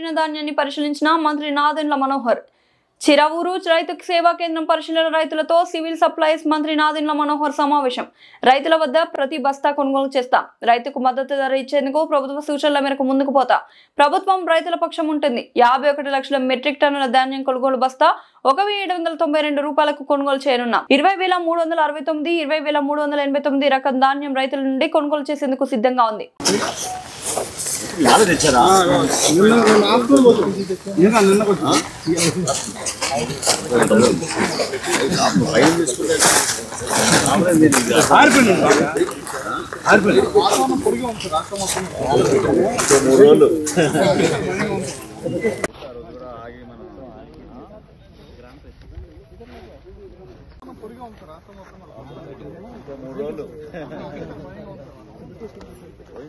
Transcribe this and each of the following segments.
పండిన ధాన్యాన్ని పరిశీలించిన మంత్రి నాదెండ్ల మనోహర్. చిరవూరు రైతు సేవా కేంద్రం పరిశీలన రైతులతో సివిల్ సప్లైస్ మంత్రి నాదెండ్ల మనోహర్ సమావేశం. రైతుల వద్ద ప్రతి బస్తా కొనుగోలు చేస్తాం. రైతుకు మద్దతు ధర ఇచ్చేందుకు ప్రభుత్వ సూచనల మేరకు ముందుకు పోతా. ప్రభుత్వం రైతుల పక్షం ఉంటుంది. 51 లక్షల మెట్రిక్ టన్నుల ధాన్యం కొనుగోలు బస్తా 1,792 రూపాయలకు కొనుగోలు చేయనున్నాం. 20,369, 20,389 రకం ధాన్యం రైతుల నుండి కొనుగోలు చేసేందుకు సిద్ధంగా ఉంది.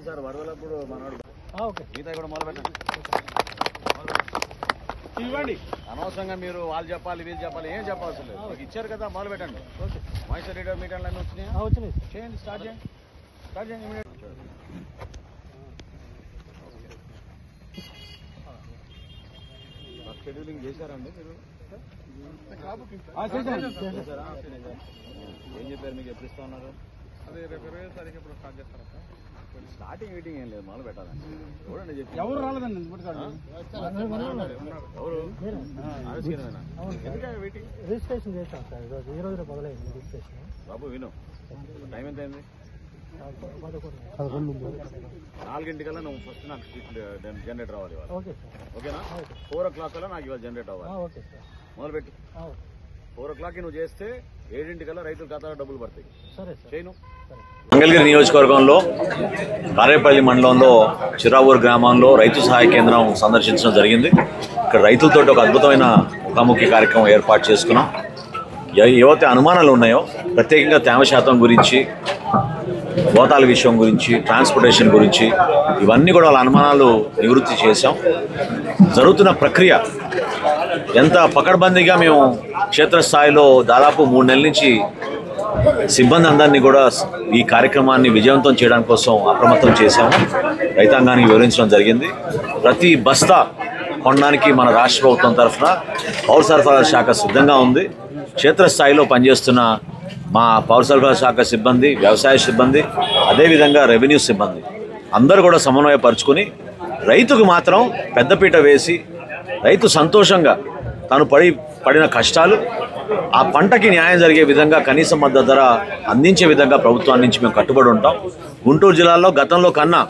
సార్ వరదలప్పుడు మనోడు గీత కూడా మొదలు పెట్టండి. ఇవ్వండి, అనవసరంగా మీరు వాళ్ళు చెప్పాలి వీళ్ళు చెప్పాలి ఏం చెప్పాల్సి లేదు. మీకు ఇచ్చారు కదా, మొదలు పెట్టండి. వాయిస్ రీడర్ మీటర్లు అన్నీ వచ్చినాయి, చేయండి, స్టార్ట్ చేయండి. షెడ్యూలింగ్ చేశారండి మీరు? ఏం చెప్పారు మీకు? ఎప్పుడు ఇస్తా ఉన్నారు? అదే రేపు 20వ తారీఖు ఎప్పుడు స్టార్ట్ చేస్తారా? స్టార్టింగ్ మీటింగ్ ఏం లేదు, మొదలు పెట్టాలండి. చూడండి చెప్పి ఎవరు రాలేదండి, ఎవరు ఎందుకంటే మీటింగ్ రిజిస్ట్రేషన్ చేస్తాం సార్. ఈ రోజు మొదలైంది రిజిస్ట్రేషన్. బాబు విను, టైం ఎంత అయింది? 4 గంటలకల్లా నువ్వు ఫస్ట్ నాకు జనరేట్ రావాలి. ఓకేనా? 4 o'clock కల్లా నాకు ఇవాళ జనరేట్ అవ్వాలి. మొదలుపెట్టి 4 o'clock నువ్వు చేస్తే 7 కల్లా రైతుల ఖాతాలో డబ్బులు పడతాయి. చేయను. మంగళగిరి నియోజకవర్గంలో కారేపల్లి మండలంలో చిరావూరు గ్రామంలో రైతు సహాయ కేంద్రం సందర్శించడం జరిగింది. ఇక్కడ రైతులతో ఒక అద్భుతమైన ముఖాముఖి కార్యక్రమం ఏర్పాటు చేసుకున్నాం. ఏవైతే అనుమానాలు ఉన్నాయో ప్రత్యేకంగా తేమ శాతం గురించి, గోతాల విషయం గురించి, ట్రాన్స్పోర్టేషన్ గురించి, ఇవన్నీ కూడా వాళ్ళ అనుమానాలు నివృత్తి చేశాం. జరుగుతున్న ప్రక్రియ ఎంత పకడ్బందీగా మేము క్షేత్రస్థాయిలో దాదాపు 3 నెలల నుంచి సిబ్బంది అందరినీ కూడా ఈ కార్యక్రమాన్ని విజయవంతం చేయడం కోసం అప్రమత్తం చేశాము. రైతాంగానికి వివరించడం జరిగింది. ప్రతి బస్తా కొనడానికి మన రాష్ట్ర ప్రభుత్వం తరఫున పౌర సరఫరాల శాఖ సిద్ధంగా ఉంది. క్షేత్రస్థాయిలో పనిచేస్తున్న మా పౌర సరఫరాల శాఖ సిబ్బంది, వ్యవసాయ సిబ్బంది, అదేవిధంగా రెవెన్యూ సిబ్బంది అందరూ కూడా సమన్వయపరుచుకొని రైతుకు మాత్రం పెద్దపీట వేసి రైతు సంతోషంగా తాను పడిన కష్టాలు, ఆ పంటకి న్యాయం జరిగే విధంగా కనీస మద్దతు ధర అందించే విధంగా ప్రభుత్వాన్ని నుంచి మేము కట్టుబడి ఉంటాం. గుంటూరు జిల్లాలో గతంలో కన్నా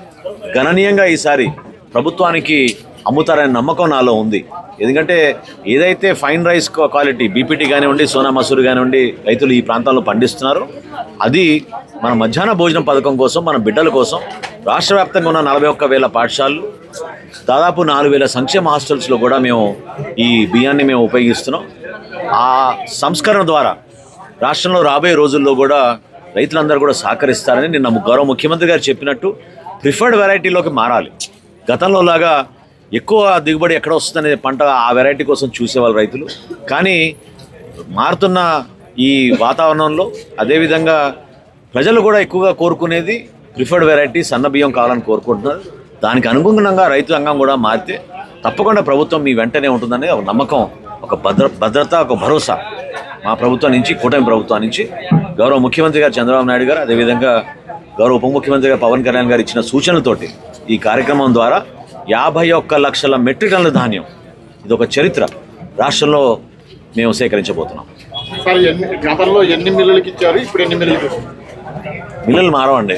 గణనీయంగా ఈసారి ప్రభుత్వానికి అమ్ముతారనే నమ్మకం నాలో ఉంది. ఎందుకంటే ఏదైతే ఫైన్ రైస్ క్వాలిటీ బీపీటీ కానివ్వండి, సోనా మసూరి కానివ్వండి రైతులు ఈ ప్రాంతాల్లో పండిస్తున్నారు, అది మన మధ్యాహ్న భోజనం పథకం కోసం, మన బిడ్డల కోసం రాష్ట్ర వ్యాప్తంగా ఉన్న 41,000 పాఠశాలలు, దాదాపు 4,000 సంక్షేమ హాస్టల్స్లో కూడా మేము ఈ బియ్యాన్ని మేము ఉపయోగిస్తున్నాం. ఆ సంస్కరణ ద్వారా రాష్ట్రంలో రాబోయే రోజుల్లో కూడా రైతులందరూ కూడా సహకరిస్తారని నిన్న గౌరవ ముఖ్యమంత్రి గారు చెప్పినట్టు ప్రిఫర్డ్ వెరైటీలోకి మారాలి. గతంలో లాగా ఎక్కువ దిగుబడి ఎక్కడ వస్తుందనే పంట ఆ వెరైటీ కోసం చూసేవాళ్ళు రైతులు. కానీ మారుతున్న ఈ వాతావరణంలో అదేవిధంగా ప్రజలు కూడా ఎక్కువగా కోరుకునేది ప్రిఫర్డ్ వెరైటీ సన్న బియ్యం కావాలని కోరుకుంటున్నారు. దానికి అనుగుణంగా రైతాంగం కూడా మారితే తప్పకుండా ప్రభుత్వం మీ వెంటనే ఉంటుందనే ఒక నమ్మకం, ఒక భద్రత, ఒక భరోసా మా ప్రభుత్వం నుంచి, కూటమి ప్రభుత్వం నుంచి గౌరవ ముఖ్యమంత్రి గారు చంద్రబాబు నాయుడు గారు, అదేవిధంగా గౌరవ ఉప ముఖ్యమంత్రి గారు పవన్ కళ్యాణ్ గారు ఇచ్చిన సూచనలతోటి ఈ కార్యక్రమం ద్వారా 51 లక్షల మెట్రిక్ టన్నుల ధాన్యం, ఇది ఒక చరిత్ర రాష్ట్రంలో మేము సేకరించబోతున్నాం. గతంలో ఎన్ని మిల్లులకి ఇచ్చారు, ఇప్పుడు ఎన్ని మిల్లులకి? మిల్లులు మారవండి.